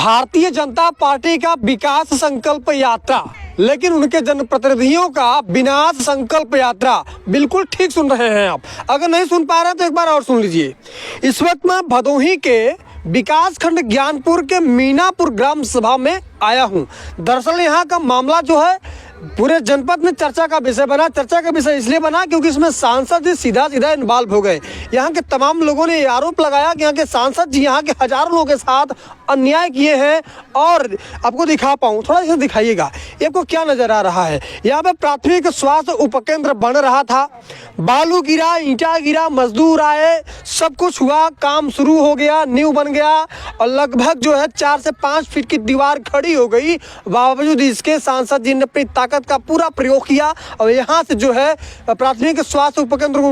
Bharatiya Janata party का विकास संकल्प यात्रा, लेकिन उनके जनप्रतिनिधियों का विनाश संकल्प यात्रा। बिल्कुल ठीक सुन रहे हैं आप। अगर नहीं सुन पा रहे तो एक बार और सुन लीजिए। इस वक्त मैं भदोही के विकास खंड ज्ञानपुर के मीनापुर ग्राम सभा में आया हूं। दरअसल यहाँ का मामला जो है पूरे जनपद में चर्चा का विषय बना। चर्चा का विषय इसलिए बना क्योंकि इसमें सांसद जी सीधा इन्वॉल्व हो गए। यहाँ के तमाम लोगों ने ये आरोप लगाया कि यहाँ के सांसद जी यहाँ के हजारों लोगों के साथ अन्याय किए हैं। और आपको दिखा पाऊँ, थोड़ा सा दिखाइएगा, ये आपको क्या नजर आ रहा है। यहाँ पे प्राथमिक स्वास्थ्य उपकेंद्र बन रहा था, बालू गिरा, ईंटा गिरा, मजदूर आए, सब कुछ हुआ, काम शुरू हो गया, नींव बन गया और लगभग जो है 4 से 5 फीट की दीवार खड़ी हो गई। बावजूद इसके सांसद जी ने अपनी ताकत का पूरा प्रयोग किया और यहाँ से जो है प्राथमिक स्वास्थ्य उपकेंद्र को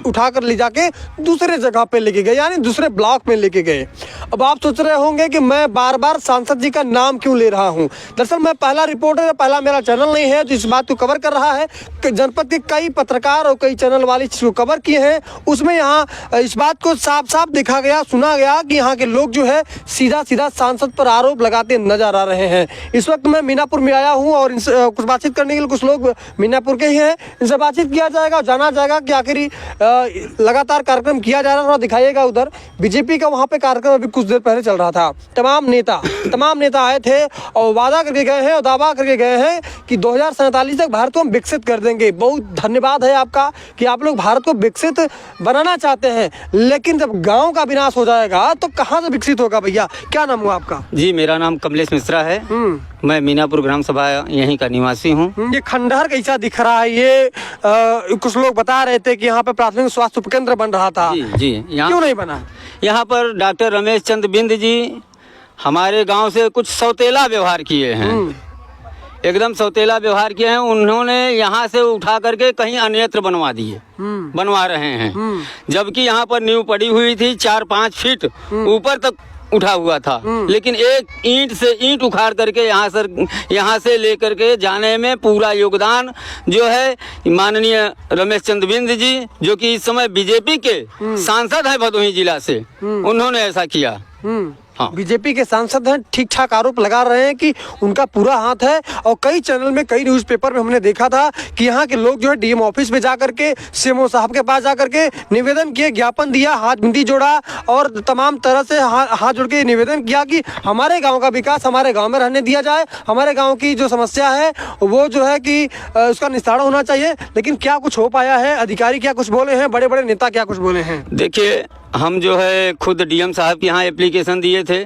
उठाकर ले जाके दूसरे जगह पे लेके गए, यानी दूसरे ब्लॉक में लेके गए। अब आप सोच रहे होंगे कि मैं बार बार सांसद जी का नाम क्यों ले रहा हूँ। दरअसल मैं पहला रिपोर्टर, पहला मेरा चैनल नहीं है जो इस बात को कवर कर रहा है। जनपद के कई पत्रकार और कई चैनल वाले इसको कवर किए हैं। उसमें यहाँ इस बात को साफ साफ देखा गया, सुना गया कि यहाँ के लोग जो है सीधा सीधा सांसद पर आरोप लगाते नजर आ रहे हैं। इस वक्त मैं मीनापुर में आया हूँ और इनसे कुछ बातचीत करने के लिए कुछ लोग मीनापुर के ही हैं, इनसे बातचीत किया जाएगा और जाना जाएगा कि आखिर लगातार कार्यक्रम किया जा रहा था। दिखाइएगा उधर बीजेपी का वहाँ पे कार्यक्रम अभी कुछ देर पहले चल रहा था। तमाम नेता आए थे और वादा करके गए हैं और दावा करके गए हैं कि 2047 तक भारत को हम विकसित कर देंगे। बहुत धन्यवाद है आपका कि आप लोग भारत को विकसित बनाना चाहते हैं, लेकिन जब गांव का विनाश हो जाएगा तो कहां से विकसित होगा। भैया क्या नाम हुआ आपका? जी मेरा नाम कमलेश मिश्रा है। मैं मीनापुर ग्राम सभा यहीं का निवासी हूँ। ये खंडहर कैसा दिख रहा है? ये कुछ लोग बता रहे थे कि यहाँ पे प्राथमिक स्वास्थ्य उपकेंद्र बन रहा था। जी क्यों नहीं बना? यहाँ पर डॉक्टर रमेश चंद्र बिंद जी हमारे गांव से कुछ सौतेला व्यवहार किए हैं, एकदम सौतेला व्यवहार किए हैं। उन्होंने यहाँ से उठा करके कहीं अन्यत्र बनवा रहे हैं, जबकि यहाँ पर नींव पड़ी हुई थी 4-5 फीट ऊपर तक उठा हुआ था। लेकिन एक ईंट उखाड़ करके यहाँ से लेकर के जाने में पूरा योगदान जो है माननीय रमेश चंद्र बिंद जी, जो कि इस समय बीजेपी के सांसद हैं भदोही जिला से, उन्होंने ऐसा किया। हाँ। बीजेपी के सांसद हैं, ठीक ठाक आरोप लगा रहे हैं कि उनका पूरा हाथ है। और कई चैनल में, कई न्यूज़पेपर में हमने देखा था कि यहाँ के लोग जो है डीएम ऑफिस में जाकर के सीएमओ साहब के पास जाकर के निवेदन किए, ज्ञापन दिया, हाथ बिंदी जोड़ा और तमाम तरह से हाथ जोड़ के निवेदन किया कि हमारे गाँव का विकास हमारे गाँव में रहने दिया जाए, हमारे गाँव की जो समस्या है वो जो है कि उसका निस्तारण होना चाहिए। लेकिन क्या कुछ हो पाया है? अधिकारी क्या कुछ बोले हैं? बड़े बड़े नेता क्या कुछ बोले हैं? देखिए, हम जो है खुद डीएम साहब के यहाँ एप्लीकेशन दिए थे,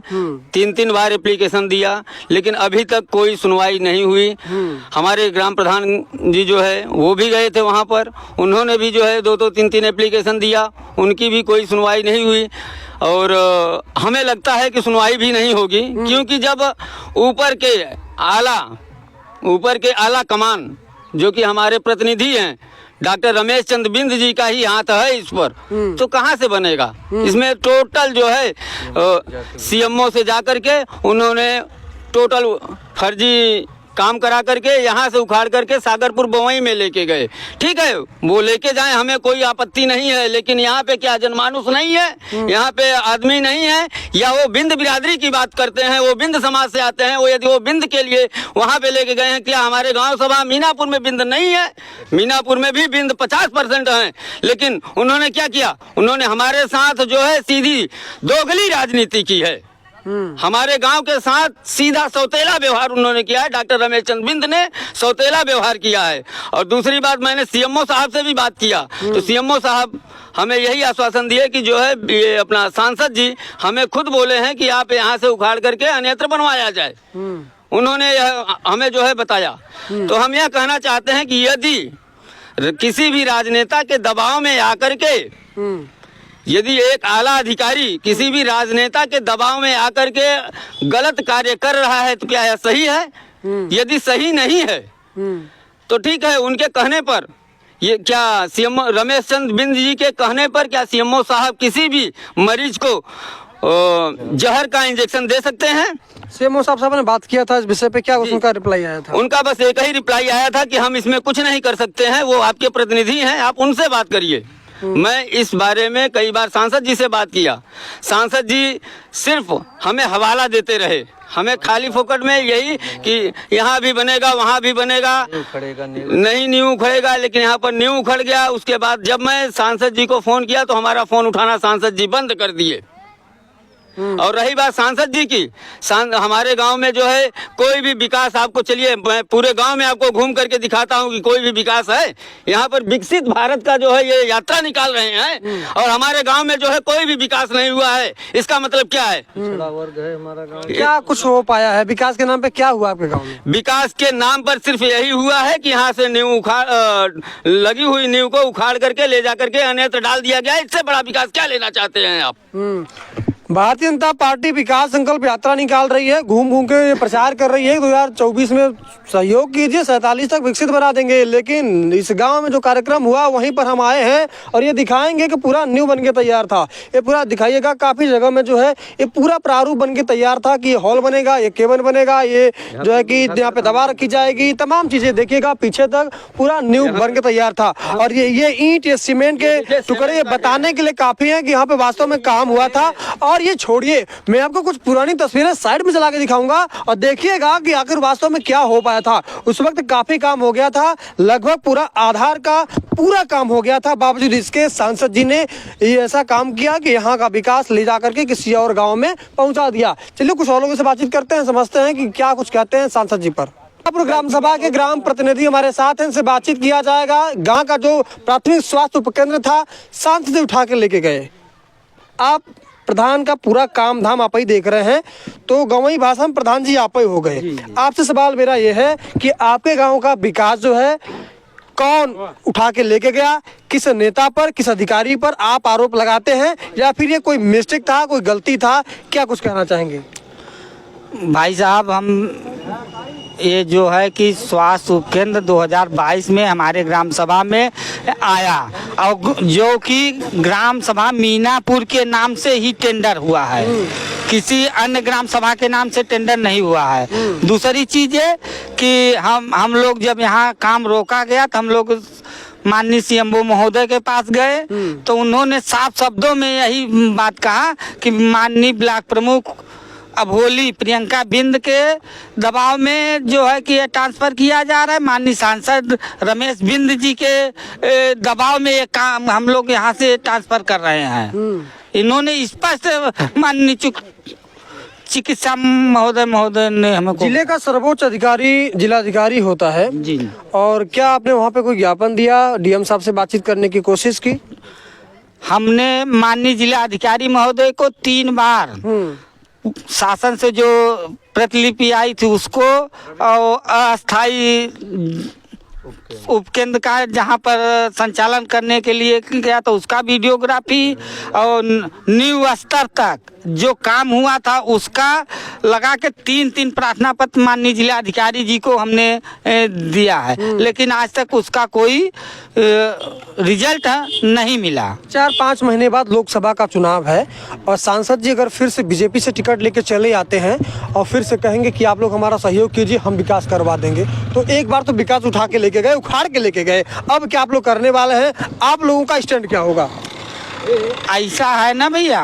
3 बार एप्लीकेशन दिया, लेकिन अभी तक कोई सुनवाई नहीं हुई। हमारे ग्राम प्रधान जी जो है वो भी गए थे वहाँ पर, उन्होंने भी जो है 2-2, 3-3 एप्लीकेशन दिया, उनकी भी कोई सुनवाई नहीं हुई। और हमें लगता है कि सुनवाई भी नहीं होगी, क्योंकि जब ऊपर के आला कमान जो कि हमारे प्रतिनिधि हैं डॉक्टर रमेश चंद्र बिंद जी का ही हाथ है इस पर, तो कहाँ से बनेगा। इसमें टोटल जो है सीएमओ से जाकर के उन्होंने टोटल फर्जी काम करा करके यहाँ से उखाड़ करके सागरपुर बवई में लेके गए। ठीक है, वो लेके जाएं, हमें कोई आपत्ति नहीं है, लेकिन यहाँ पे क्या जनमानुस नहीं है? यहाँ पे आदमी नहीं है? या वो बिंद बिरादरी की बात करते हैं, वो बिंद समाज से आते हैं, वो यदि वो बिंद के लिए वहाँ पे लेके गए हैं, क्या हमारे गाँव सभा मीनापुर में बिंद नहीं है? मीनापुर में भी बिंद 50% है। लेकिन उन्होंने क्या किया? उन्होंने हमारे साथ जो है सीधी दोगली राजनीति की है। हमारे गांव के साथ सीधा सौतेला व्यवहार उन्होंने किया है। डॉक्टर रमेश चंद्र बिंद ने सौतेला व्यवहार किया है। और दूसरी बात, मैंने सीएमओ साहब से भी बात किया, तो सीएमओ साहब हमें यही आश्वासन दिए कि जो है ये अपना सांसद जी हमें खुद बोले हैं कि आप यहाँ से उखाड़ करके अन्यत्र बनवाया जाए। उन्होंने हमें जो है बताया। तो हम यह कहना चाहते हैं कि यदि किसी भी राजनेता के दबाव में आकर के यदि एक आला अधिकारी किसी भी राजनेता के दबाव में आकर के गलत कार्य कर रहा है तो क्या यह सही है? यदि सही नहीं है तो ठीक है, उनके कहने पर ये क्या सीएमओ रमेश चंद्र बिंद जी के कहने पर क्या सीएमओ साहब किसी भी मरीज को जहर का इंजेक्शन दे सकते हैं? सीएमओ साहब ने बात किया था इस विषय पे, क्या उनका रिप्लाई आया था? उनका बस एक ही रिप्लाई आया था कि हम इसमें कुछ नहीं कर सकते हैं, वो आपके प्रतिनिधि हैं, आप उनसे बात करिए। मैं इस बारे में कई बार सांसद जी से बात किया, सांसद जी सिर्फ हमें हवाला देते रहे, हमें खाली फोकट में यही कि यहाँ भी बनेगा वहाँ भी बनेगा, नहीं नींव उखड़ेगा, लेकिन यहाँ पर नींव उखड़ गया। उसके बाद जब मैं सांसद जी को फोन किया तो हमारा फोन उठाना सांसद जी बंद कर दिए। और रही बात सांसद जी की, हमारे गांव में जो है कोई भी विकास आपको, चलिए मैं पूरे गांव में आपको घूम करके दिखाता हूं कि कोई भी विकास है। यहाँ पर विकसित भारत का जो है ये यात्रा निकाल रहे हैं और हमारे गांव में जो है कोई भी विकास नहीं हुआ है। इसका मतलब क्या है? पिछड़ा वर्ग है हमारा गाँव। क्या कुछ हो पाया है विकास के नाम पे? क्या हुआ आपके गाँव में? विकास के नाम पर सिर्फ यही हुआ है कि यहाँ से नींव लगी हुई नींव को उखाड़ करके ले जा करके अन्यत्र डाल दिया गया। इससे बड़ा विकास क्या लेना चाहते हैं आप? भारतीय जनता पार्टी विकास संकल्प यात्रा निकाल रही है, घूम घूम के प्रचार कर रही है 2024 में सहयोग कीजिए, 47 तक विकसित बना देंगे। लेकिन इस गांव में जो कार्यक्रम हुआ वहीं पर हम आए हैं और ये दिखाएंगे कि पूरा न्यू बन के तैयार था। ये पूरा दिखाइएगा, काफी जगह में जो है ये पूरा प्रारूप बन के तैयार था कि ये हॉल बनेगा, ये केबिन बनेगा, ये जो है कि यहाँ पे दवा रखी जाएगी, तमाम चीजें देखिएगा। पीछे तक पूरा न्यू बन के तैयार था और ये ईंट, ये सीमेंट के टुकड़े ये बताने के लिए काफी है कि यहाँ पे वास्तव में काम हुआ था। और ये छोड़िए, मैं आपको कुछ पुरानी तस्वीरें साइड में चला के दिखाऊंगा और देखिएगा कि आखिर वास्तव में क्या हो पाया था। उस वक्त काफी काम हो गया था, लगभग पूरा आधार का पूरा काम हो गया था। बावजूद इसके सांसद जी ने ये ऐसा काम किया कि यहाँ का विकास ले जाकर के किसी और गांव में पहुंचा दिया। चलिए कुछ और लोगों से बातचीत करते हैं, समझते हैं कि क्या कुछ कहते हैं सांसद जी पर। ग्राम सभा के ग्राम प्रतिनिधि हमारे साथ हैं, इनसे बातचीत किया जाएगा। गाँव का जो प्राथमिक स्वास्थ्य उपकेंद्र था सांसद जी उठा के लेके गए। आप प्रधान का पूरा काम धाम आप ही देख रहे हैं, तो गवई भाषा में प्रधान जी आप ही हो गए। आपसे सवाल मेरा ये है कि आपके गांव का विकास जो है कौन उठा के लेके गया, किस नेता पर, किस अधिकारी पर आप आरोप लगाते हैं, या फिर ये कोई मिस्टेक था, कोई गलती था? क्या कुछ कहना चाहेंगे? भाई साहब, हम ये जो है कि स्वास्थ्य उपकेंद्र 2022 में हमारे ग्राम सभा में आया और जो कि ग्राम सभा मीनापुर के नाम से ही टेंडर हुआ है, किसी अन्य ग्राम सभा के नाम से टेंडर नहीं हुआ है। दूसरी चीज़ है कि हम लोग जब यहाँ काम रोका गया तो हम लोग माननीय सीएमओ महोदय के पास गए तो उन्होंने साफ शब्दों में यही बात कहा कि माननीय ब्लॉक प्रमुख अभोली प्रियंका बिंद के दबाव में जो है कि ये ट्रांसफ़र किया जा रहा है, माननीय सांसद रमेश बिंद जी के दबाव में ये काम हम लोग यहाँ से ट्रांसफ़र कर रहे हैं। इन्होंने स्पष्ट माननीय चिकित्सा महोदय ने हमें जिले का सर्वोच्च अधिकारी जिलाधिकारी होता है जी। और क्या आपने वहाँ पे कोई ज्ञापन दिया, डीएम साहब से बातचीत करने की कोशिश की? हमने माननीय जिलाधिकारी महोदय को 3 बार शासन से जो प्रतिलिपि आई थी उसको और अस्थायी उपकेंद्र का जहाँ पर संचालन करने के लिए गया तो उसका वीडियोग्राफी और न्यू स्तर तक जो काम हुआ था उसका लगा के 3 प्रार्थना पत्र माननीय जिलाधिकारी जी को हमने दिया है, लेकिन आज तक उसका कोई रिजल्ट नहीं मिला। 4-5 महीने बाद लोकसभा का चुनाव है और सांसद जी अगर फिर से बीजेपी से टिकट लेके चले आते हैं और फिर से कहेंगे कि आप लोग हमारा सहयोग कीजिए, हम विकास करवा देंगे, तो एक बार तो विकास उठा के लेके गए, उखाड़ के लेके गए, अब क्या आप लोग करने वाले हैं? आप लोगों का स्टैंड क्या होगा? ऐसा है ना भैया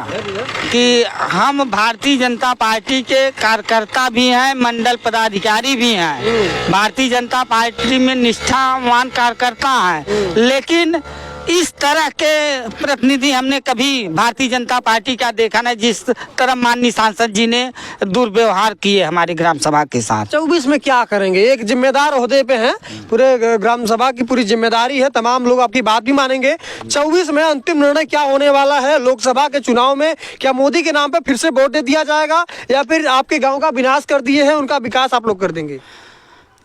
कि हम भारतीय जनता पार्टी के कार्यकर्ता भी हैं, मंडल पदाधिकारी भी हैं, भारतीय जनता पार्टी में निष्ठावान कार्यकर्ता हैं, लेकिन इस तरह के प्रतिनिधि हमने कभी भारतीय जनता पार्टी का देखा नहीं जिस तरह माननीय सांसद जी ने दुर्व्यवहार किए हमारी ग्राम सभा के साथ। 24 में क्या करेंगे? एक जिम्मेदार ओहदे पे हैं, पूरे ग्राम सभा की पूरी जिम्मेदारी है, तमाम लोग आपकी बात भी मानेंगे। 24 में अंतिम निर्णय क्या होने वाला है लोकसभा के चुनाव में? क्या मोदी के नाम पे फिर से वोट दे दिया जाएगा या फिर आपके गाँव का विनाश कर दिए हैं उनका विकास आप लोग कर देंगे?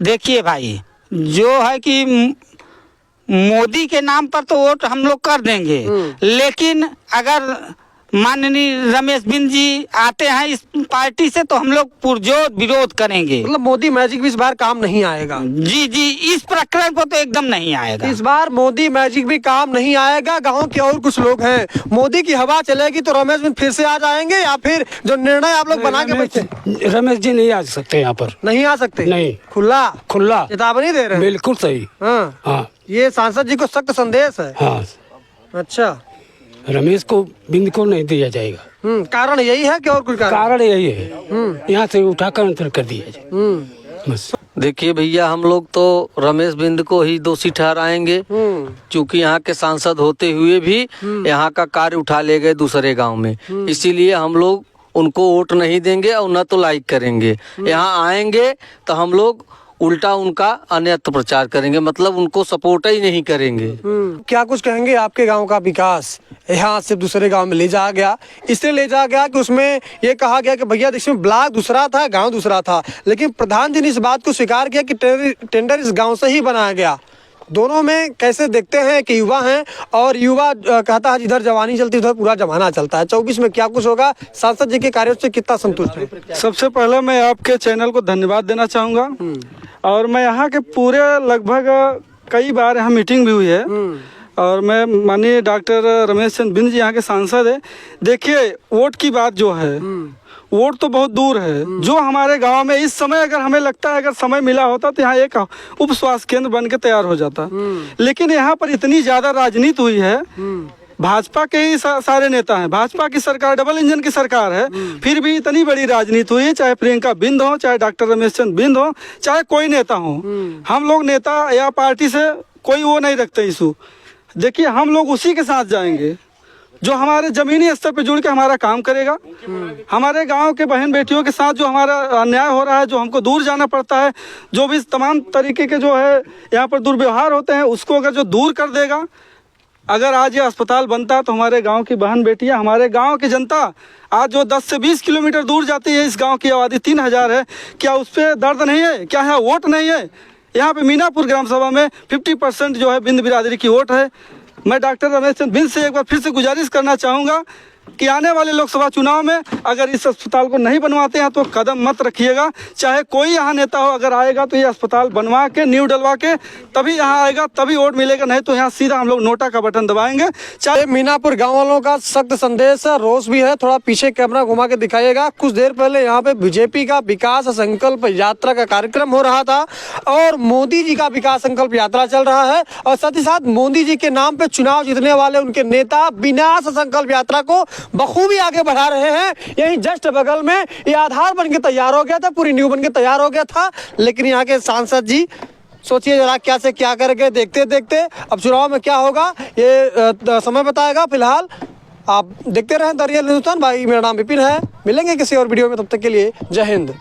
देखिए भाई, जो है कि मोदी के नाम पर तो वोट हम लोग कर देंगे, लेकिन अगर माननीय रमेश बिंद जी आते हैं इस पार्टी से तो हम लोग पुरजोर विरोध करेंगे। मतलब मोदी मैजिक भी इस बार काम नहीं आएगा? जी जी, इस प्रकरण को तो एकदम नहीं आएगा। इस बार मोदी मैजिक भी काम नहीं आएगा। गांव के और कुछ लोग हैं, मोदी की हवा चलेगी तो रमेश बिंद फिर से आ जाएंगे या फिर जो निर्णय आप लोग बना के बैठे? रमेश जी नहीं आ सकते यहाँ पर, नहीं आ सकते? नहीं, खुला चेतावनी दे रहे हैं? बिल्कुल सही। हाँ, हाँ, ये सांसद जी को सख्त संदेश है। हाँ। अच्छा, रमेश को बिंद को नहीं दिया जाएगा। कारण यही है कि और कोई कारण यही है, यहाँ से उठाकर अंतर कर दिया जाए बस। देखिए भैया, हम लोग तो रमेश बिंद को ही दोषी ठहराएंगे, क्योंकि यहाँ के सांसद होते हुए भी यहाँ का कार्य उठा ले गए दूसरे गांव में। इसीलिए हम लोग उनको वोट नहीं देंगे और न तो लाइक करेंगे। यहाँ आएंगे तो हम लोग उल्टा उनका अन्यत्र प्रचार करेंगे, मतलब उनको सपोर्ट ही नहीं करेंगे। क्या कुछ कहेंगे आपके गांव का विकास यहाँ से दूसरे गांव में ले जाया गया, इसलिए ले जाया गया कि उसमें ये कहा गया कि भैया देखिए ब्लॉक दूसरा था, गांव दूसरा था, लेकिन प्रधान जी ने इस बात को स्वीकार किया कि टेंडर इस गांव से ही बनाया गया। दोनों में कैसे देखते हैं कि युवा हैं और युवा कहता है जिधर जवानी चलती उधर पूरा जमाना चलता है। 24 में क्या कुछ होगा, सांसद जी के कार्यों से कितना संतुष्ट है? सबसे पहले मैं आपके चैनल को धन्यवाद देना चाहूँगा, और मैं यहाँ के पूरे लगभग कई बार यहाँ मीटिंग भी हुई है, और मैं माननीय डॉक्टर रमेश चंद्र बिंद जी यहाँ के सांसद है। देखिए वोट की बात जो है, वोट तो बहुत दूर है। जो हमारे गांव में इस समय अगर हमें लगता है अगर समय मिला होता तो यहाँ एक उप स्वास्थ्य केंद्र बन के तैयार हो जाता, लेकिन यहाँ पर इतनी ज्यादा राजनीति हुई है। भाजपा के ही सारे नेता हैं, भाजपा की सरकार डबल इंजन की सरकार है, फिर भी इतनी बड़ी राजनीति हुई है। चाहे प्रियंका बिंद हो, चाहे डॉक्टर रमेश चंद्र बिंद हो, चाहे कोई नेता हो, हम लोग नेता या पार्टी से कोई वो नहीं रखते इशू। देखिए हम लोग उसी के साथ जाएंगे जो हमारे जमीनी स्तर पे जुड़ के हमारा काम करेगा। हमारे गांव के बहन बेटियों के साथ जो हमारा अन्याय हो रहा है, जो हमको दूर जाना पड़ता है, जो भी तमाम तरीके के जो है यहाँ पर दुर्व्यवहार होते हैं, उसको अगर जो दूर कर देगा। अगर आज ये अस्पताल बनता है तो हमारे गांव की बहन बेटियां, हमारे गांव की जनता आज जो 10 से 20 किलोमीटर दूर जाती है, इस गांव की आबादी 3000 है, क्या उस पर दर्द नहीं है? क्या यहाँ वोट नहीं है? यहाँ पे मीनापुर ग्राम सभा में 50% जो है बिंद बिरादरी की वोट है। मैं डॉक्टर रमेश चंद्र बिंद से एक बार फिर से गुजारिश करना चाहूँगा कि आने वाले लोकसभा चुनाव में अगर इस अस्पताल को नहीं बनवाते हैं तो कदम मत रखिएगा। चाहे कोई यहाँ नेता हो, अगर आएगा तो ये अस्पताल बनवा के नींव डलवा के तभी यहाँ आएगा, तभी वोट मिलेगा, नहीं तो यहाँ सीधा हम लोग नोटा का बटन दबाएंगे। चाहे मीनापुर गांव वालों का सख्त संदेश है, रोष भी है। थोड़ा पीछे कैमरा घुमा के दिखाइएगा। कुछ देर पहले यहाँ पे बीजेपी का विकास संकल्प यात्रा का कार्यक्रम हो रहा था और मोदी जी का विकास संकल्प यात्रा चल रहा है, और साथ ही साथ मोदी जी के नाम पे चुनाव जीतने वाले उनके नेता विनाश संकल्प यात्रा को बखूबी आगे बढ़ा रहे हैं। यही जस्ट बगल में ये आधार बन के तैयार हो गया था, पूरी न्यू बन के तैयार हो गया था, लेकिन यहाँ के सांसद जी सोचिए जरा क्या से क्या करके देखते देखते अब चुनाव में क्या होगा ये समय बताएगा। फिलहाल आप देखते रहें द रियल हिंदुस्तान। भाई मेरा नाम विपिन है, मिलेंगे किसी और वीडियो में, तब तक के लिए जय हिंद।